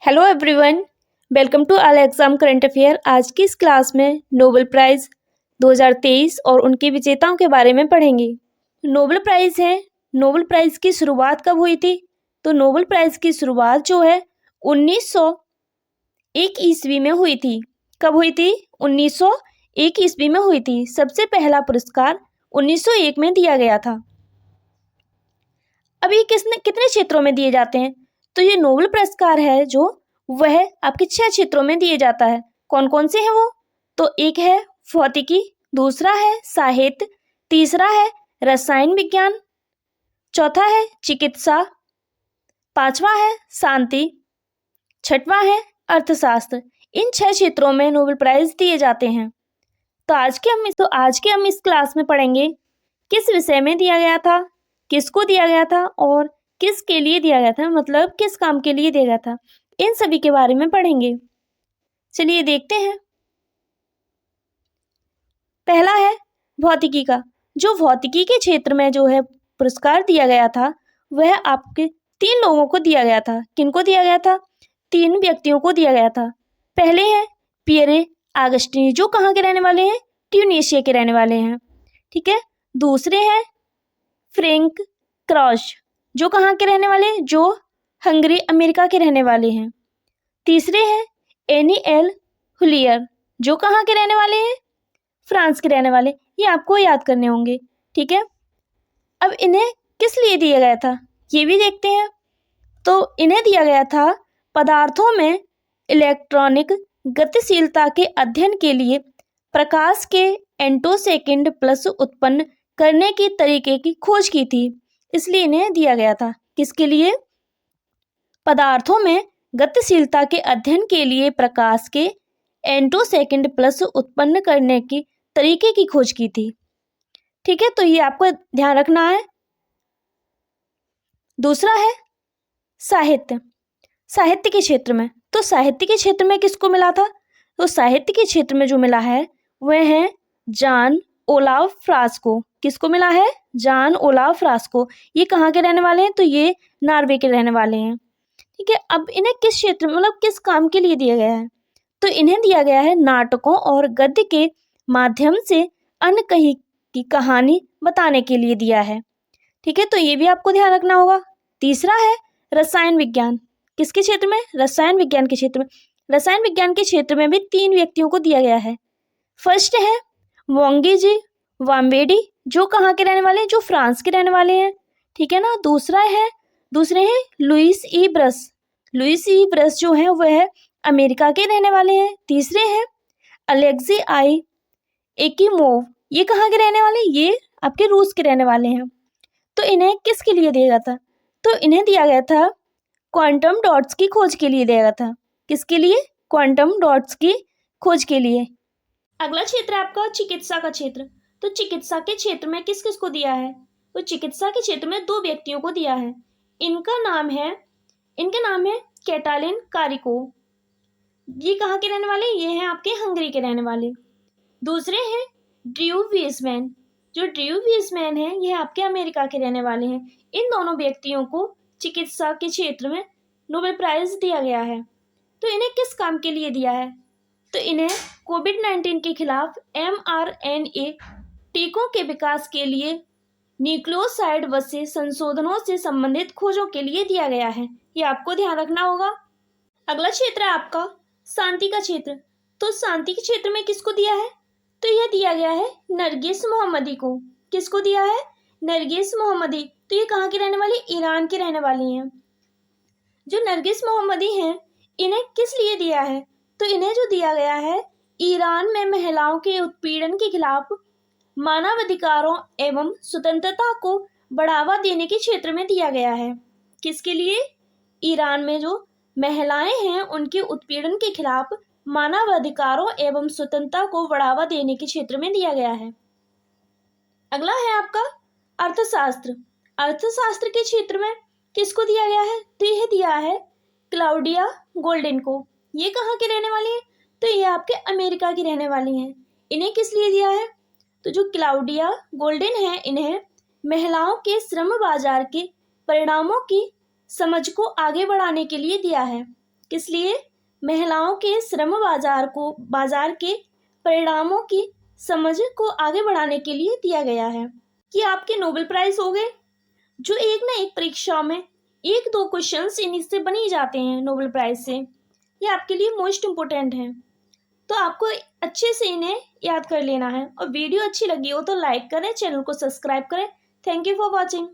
Hello everyone, welcome to all exam current affair. आज की इस क्लास में नोबेल प्राइज़ 2023 और उनके विजेताओं के बारे में पढ़ेंगे। नोबेल प्राइज़ है, नोबेल प्राइज़ की शुरुआत कब हुई थी? तो नोबेल प्राइज़ की शुरुआत जो है 1901 ईस्वी में हुई थी। कब हुई थी? 1901 ईस्वी में हुई थी। सबसे पहला पुरस्कार 1901 में दिया गया था। अब ये कितने क्षेत्रों में दिए जाते हैं? तो ये नोबेल पुरस्कार है जो वह आपके 6 क्षेत्रों में दिए जाता है। कौन कौन से हैं वो? तो एक है भौतिकी, दूसरा है साहित्य, तीसरा है रसायन विज्ञान, चौथा है चिकित्सा, पांचवा है शांति, छठवां है अर्थशास्त्र। इन 6 क्षेत्रों में नोबेल प्राइज दिए जाते हैं। तो आज के हम इस क्लास में पढ़ेंगे किस विषय में दिया गया था, किसको दिया गया था और किसके लिए दिया गया था, मतलब किस काम के लिए दिया गया था। इन सभी के बारे में पढ़ेंगे। चलिए देखते हैं। पहला है भौतिकी का। जो भौतिकी के क्षेत्र में जो है पुरस्कार दिया गया था वह आपके 3 लोगों को दिया गया था। किनको दिया गया था? 3 व्यक्तियों को दिया गया था। पहले हैं पियरे आगस्टिनी, जो कहाँ के रहने वाले हैं? ट्यूनीशिया के रहने वाले हैं। ठीक है। दूसरे हैं फ्रैंक क्रॉस, जो कहाँ के रहने वाले हैं? जो हंगरी अमेरिका के रहने वाले हैं। तीसरे हैं एनी एल हुलियर, जो कहाँ के रहने वाले हैं? फ्रांस के रहने वाले। ये आपको याद करने होंगे। ठीक है। अब इन्हें किस लिए दिया गया था ये भी देखते हैं। तो इन्हें दिया गया था पदार्थों में इलेक्ट्रॉनिक गतिशीलता के अध्ययन के लिए प्रकाश के एंटोसेकेंड प्लस उत्पन्न करने के तरीके की खोज की थी, इसलिए इन्हें दिया गया था। किसके लिए? पदार्थों में गतिशीलता के अध्ययन के लिए प्रकाश के एंटोसेकेंड प्लस उत्पन्न करने की तरीके की खोज की थी। ठीक है, तो ये आपको ध्यान रखना है। दूसरा है साहित्य। साहित्य के क्षेत्र में, तो साहित्य के क्षेत्र में किसको मिला था? तो साहित्य के क्षेत्र में जो मिला है वह है जान ओलाव फ्रास्को। किसको मिला है? जान ओलाव फ्रास्को। ये कहाँ के रहने वाले हैं? तो ये नॉर्वे के रहने वाले हैं। ठीक है। अब इन्हें किस क्षेत्र में, मतलब किस काम के लिए दिया गया है? तो इन्हें दिया गया है नाटकों और गद्य के माध्यम से अन्य कहीं की कहानी बताने के लिए दिया है। ठीक है, तो ये भी आपको ध्यान रखना होगा। तीसरा है रसायन विज्ञान। किसके क्षेत्र में? रसायन विज्ञान के क्षेत्र में। रसायन विज्ञान के क्षेत्र में भी 3 व्यक्तियों को दिया गया है। फर्स्ट है वोंगी जी वाम्बेडी, जो कहाँ के रहने वाले हैं? जो फ्रांस के रहने वाले हैं। ठीक है ना। दूसरे हैं लुइस ई ब्रस। लुइस ई ब्रस जो है वह अमेरिका के रहने वाले हैं। तीसरे हैं अलेक्सी आई एकिमोव, ये कहाँ के रहने वाले? ये आपके रूस के रहने वाले हैं। तो इन्हें किसके लिए दिया गया था? तो इन्हें दिया गया था क्वांटम डॉट्स की खोज के लिए दिया गया था। किसके लिए? क्वांटम डॉट्स की खोज के लिए। अगला क्षेत्र है आपका चिकित्सा का क्षेत्र। तो चिकित्सा के क्षेत्र में किस किस को दिया है? तो चिकित्सा के क्षेत्र में 2 व्यक्तियों को दिया है। इनका नाम है कैटालिन कारिको। ये कहाँ के रहने वाले? ये हैं आपके हंगरी के रहने वाले। दूसरे हैं ड्रू वीजमैन। जो ड्रू वीजमैन है ये आपके अमेरिका के रहने वाले हैं। इन दोनों व्यक्तियों को चिकित्सा के क्षेत्र में नोबेल प्राइज दिया गया है। तो इन्हें किस काम के लिए दिया है? तो इन्हें कोविड-19 के खिलाफ mRNA टीकों के विकास के लिए न्यूक्लियोसाइड वसे संशोधनों से संबंधित खोजों के लिए दिया गया है। ये आपको ध्यान रखना होगा। अगला क्षेत्र है आपका शांति का क्षेत्र। तो शांति के क्षेत्र में किसको दिया है? तो यह दिया गया है नरगिस मोहम्मदी को। किसको दिया है? नरगिस मोहम्मदी। तो ये कहाँ की रहने वाली? ईरान की रहने वाली हैं। जो नरगिस मोहम्मदी हैं इन्हें किस लिए दिया है? तो इन्हें जो दिया गया है ईरान में महिलाओं के उत्पीड़न के खिलाफ मानवाधिकारों एवं स्वतंत्रता को बढ़ावा देने के क्षेत्र में दिया गया है। किसके लिए? ईरान में जो महिलाएं हैं उनके उत्पीड़न के खिलाफ मानवाधिकारों एवं स्वतंत्रता को बढ़ावा देने के क्षेत्र में दिया गया है। अगला है आपका अर्थशास्त्र। अर्थशास्त्र के क्षेत्र में किसको दिया गया है? तो यह दिया है क्लाउडिया गोल्डन को। ये कहाँ के रहने वाली है? तो ये आपके अमेरिका की रहने वाली हैं। इन्हें किस लिए दिया है? तो जो क्लाउडिया गोल्डन है इन्हें महिलाओं के श्रम बाजार के परिणामों की समझ को आगे बढ़ाने के लिए दिया है। किस लिए? महिलाओं के श्रम बाजार के परिणामों की समझ को आगे बढ़ाने के लिए दिया गया है। ये आपके नोबेल प्राइज हो गए, जो एक ना एक परीक्षा में 1-2 क्वेश्चंस इन्हीं से बन ही जाते हैं नोबेल प्राइज से। ये आपके लिए मोस्ट इम्पोर्टेंट है, तो आपको अच्छे से इन्हें याद कर लेना है। और वीडियो अच्छी लगी हो तो लाइक करें, चैनल को सब्सक्राइब करें। Thank you for watching.